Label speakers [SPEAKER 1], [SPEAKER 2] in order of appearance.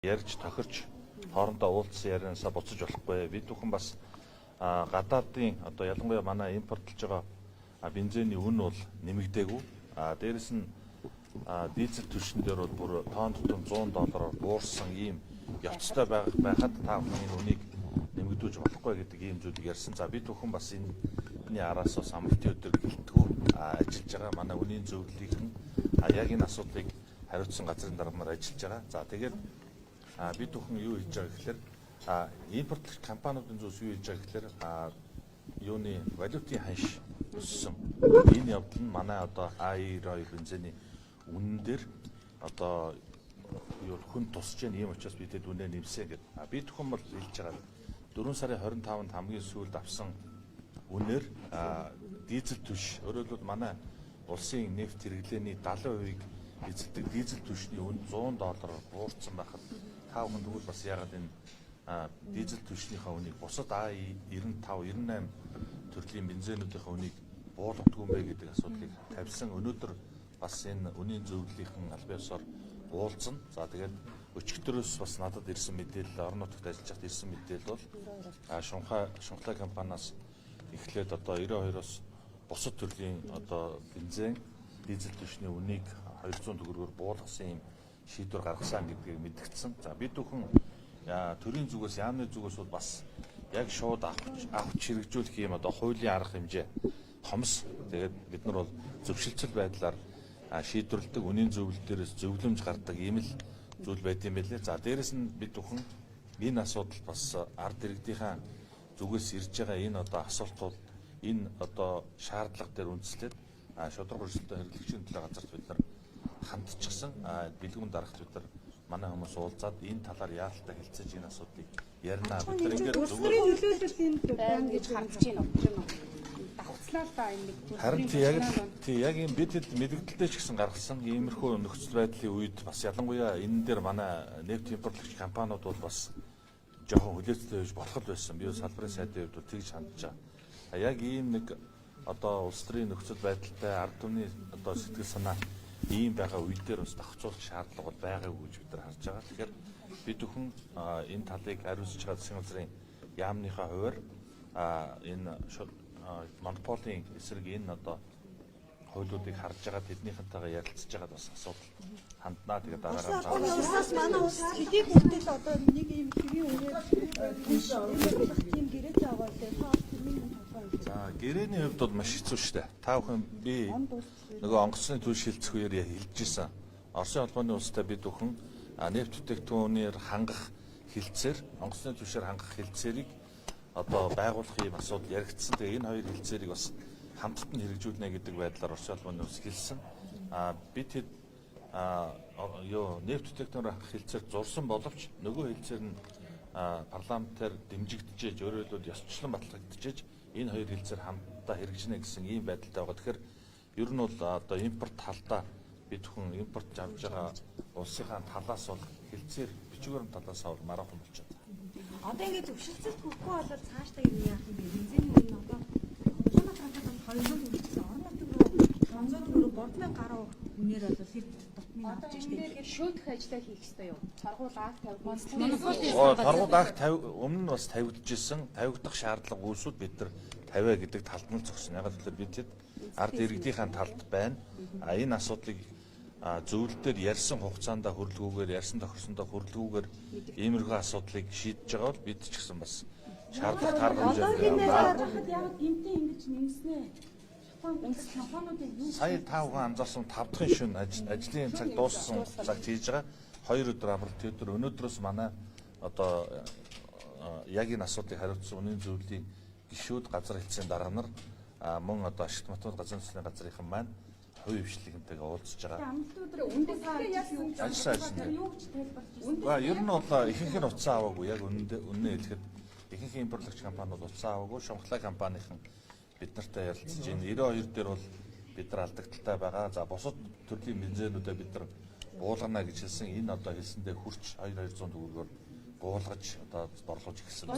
[SPEAKER 1] Ярьж тохирч хоорондоо уулзсан ярианасаа буцаж болохгүй. Бид бүхэн бас гадаадын одоо ялангуяа манай импортлж байгаа бензиний үн бол нэмэгдээгүй. Дээрэс нь дизель түвшин дээр бол бүр тонн тутам $100 буурсан ийм явцтай байхад та бүхэн энэ үнийг нэмэгдүүлж болохгүй гэдэг ийм зүйлийг ярьсан. За бид бүхэн бас энэний араас бас амралтын өдөр гэлтгүү ажиллаж байгаа. Манай үнийн зөвлөлийнхэн яг энэ асуудлыг хариуцсан газрын дарганаар ажиллаж байгаа. За тэгээд бид бүхэн юу хийж байгаа гэхээр импортлогч компаниудын зүйлс юу хийж байгаа гэхээр юуны валютын ханш өссөн. Энэ явдал нь манай одоо А92 бензиний үнэн дээр одоо юу хүн тусч जैन ийм учраас бидэд үнэ нэмсэн гэдэг. Бид бүхэн бол хэлж байгаа 4 сарын 25-нд хамгийн сүүлд авсан үнээр дизель түвш өөрөөр хэлбэл манай улсын нефт хэрэглээний 70%-ийг эзэлдэг дизель түвшний үн $100 буурсан байхад та бүхэн тэгвэл бас яагаад энэ дизель түвшнийхээ үнийг бусад А95, 98 төрлийн бензинүүдийнхээ үнийг буулгадгүй юм бэ гэдэг асуудлыг тавьсан. Өнөөдөр бас энэ үнийн зөвлөлийнхэн албан ёсоор уулзсан. За тэгээд өчигдөрөөс бас надад ирсэн мэдээлэл, орон нутагт ажиллаж байхад ирсэн мэдээлэл бол Шунхлай компаниас эхлээд одоо 92-оос бусад төрлийн одоо бензин, дизель түвшний үнийг 200 төгрөгөөр буулгасан юм шийдвэр гаргасан гэдгийг мэдгдсэн. За бид бүхэн төрийн зүгээс, яамны зүгээс бол бас яг шууд авч хэрэгжүүлэх юм одоо хуулийн арга хэмжээ хомс. Тэгээд бид нар бол зөвшөлтсөл байдлаар шийдвэрлэдэг, үнийн зөвлөл дээрээс зөвлөмж гардаг ийм л зүйл байт юм байлээ. За дээрэс нь бид бүхэн энэ асуудал бас ард иргэдийнхаа зүгээс ирж байгаа энэ одоо асуултууд энэ одоо шаардлага дээр үндэслээд шудраг хөрсөлтөд хэрэглэгчийн төлөө газарт бид нар хандчихсан бэлгүүн дарагт бид нар манай хүмүүс уулзаад энэ талаар яалтаа хэлцэж энэ асуудлыг ярина. Бид нар ингээд
[SPEAKER 2] зүгээр нөлөөлөл энэ байна гэж хандж байна уу? Давхцлаа л да энэ нэг.
[SPEAKER 1] Харин яг юм бид хэд мэдгдэлтэй ч гэсэн гаргасан иймэрхүү нөхцөл байдлын үед бас ялангуяа энэ дээр манай нефт импортлогч компаниуд бол бас жоохон хүлээцтэй байж болох л байсан. Би салбарын сайдын хувьд тэгж хандж байгаа. Яг ийм нэг одоо улс төрийн нөхцөл байдалтай ард түмний одоо сэтгэл санаа ийм байгаа үе дээр бас давхцуулах шаардлага бол байгаагүй гэж бид нар харж байгаа. Тэгэхээр бид бүхэн энэ талыг хариуцж байгаа засгийн газрын яамныхаа хувьар энэ монополийн эсрэг энэ одоо хуулиудыг харж байгаа тэднийхэнтэйгээ ярилцж байгаа бас асуудал ханднаа. Тэгээд дараагаар
[SPEAKER 2] улсаас манай улс хэдий хүртэл одоо нэг ийм хэвийн үнээр тийм гэрээтэй байгаа лээ.
[SPEAKER 1] За гэрээний хувьд бол маш хэцүү шүү дээ. Та бүхэн би нөгөө онгоцны түвш хилцэх үеэр хэлж ирсэн. Оросын холбооны улстай бид бүхэн нефт бүтээгдэхүүнээр хангах хилцээр, онгоцны түвшээр хангах хилцээрийг одоо байгуулах юм асуудал яригдсан. Тэгээ энэ хоёр хилцээрийг бас хамтдаа хэрэгжүүлнэ гэдэг байдлаар Оросын холбооны улс хэлсэн. Бид хэд нефт бүтээгдэхүүнээр хангах хилцээр зурсан боловч нөгөө хилцээр нь парламентаар дэмжигдчихэж, өөрөөр хэлбэл ёсчлон батлагдчихэж энэ хоёр хилцээр хамтдаа хэрэгжинэ гэсэн ийм байдалтай байгаа. Тэгэхээр ер нь бол одоо импорт талдаа бид бүхэн импорт авж байгаа улсынхаа талаас бол хилцээр бичгүүрэн талаас бол мараахан болчиход байна.
[SPEAKER 2] Одоо ингэ зөвшөлтсөд хүрхгүй болоод цаашдаа юм яах юм бэ? Бензин үн одоо Улаанбаатараас 200 хүрсэн. Орон нутаг руу 500 төгрөг бордны гаруй үнээр бол хэд дотны авч штеп.
[SPEAKER 3] Шүүдэх ажлаа хийх ёстой юу? Торгуул акт
[SPEAKER 1] торгуул акт өмнө нь бас тавигдчихсэн. Тавигдах шаардлага үүсвэл бид нар тавиа гэдэг талд нь зогсон. Яг л бид хэд ард иргэдийнхээ талд байна. Энэ асуудлыг зөвлөлтөөр ярьсан хугацаанд хөрлгүүгээр, ярьсан тохирсондоо хөрлгүүгээр иймэрхүү асуудлыг шийдэж байгаа бол бид ч гэсэн бас шаардлага гаргаж
[SPEAKER 2] байна. Яг гэмтээ ингэж нэмснэ. Үндэс компаниудыг юу
[SPEAKER 1] сая 5 хүн анзаарсан 5 дахь шөнө ажлын цаг дууссан цагт хийж байгаа 2 өдөр амралт өдөр өнөөдрөөс манай одоо яг энэ асуудлыг хариуцсан үнийн зөвлөлийн гишүүд газар хэлтсийн дарга нар мөн одоо ашигт математик газрын төслийн газрынхан маань хувийн хвшлийнхэнтэйгээ уулзж байгаа. Ер нь бол ихэнх нь уцаа аваагүй. Яг үнэнээ хэлэхэд ихэнх импортлогч компаниуд уцаа аваагүй. Шунхлай компанийн бид нартай ярилцж байна. 92 дээр бол бид нар алдагдaltaй байгаа. За бусад төрлийн бензинүүдэд бид нар буулгана гэж хэлсэн. Энэ одоо хэлсэндээ хүрч 200 төгрөгөөр буулгаж одоо борлуулж эхэлсэн.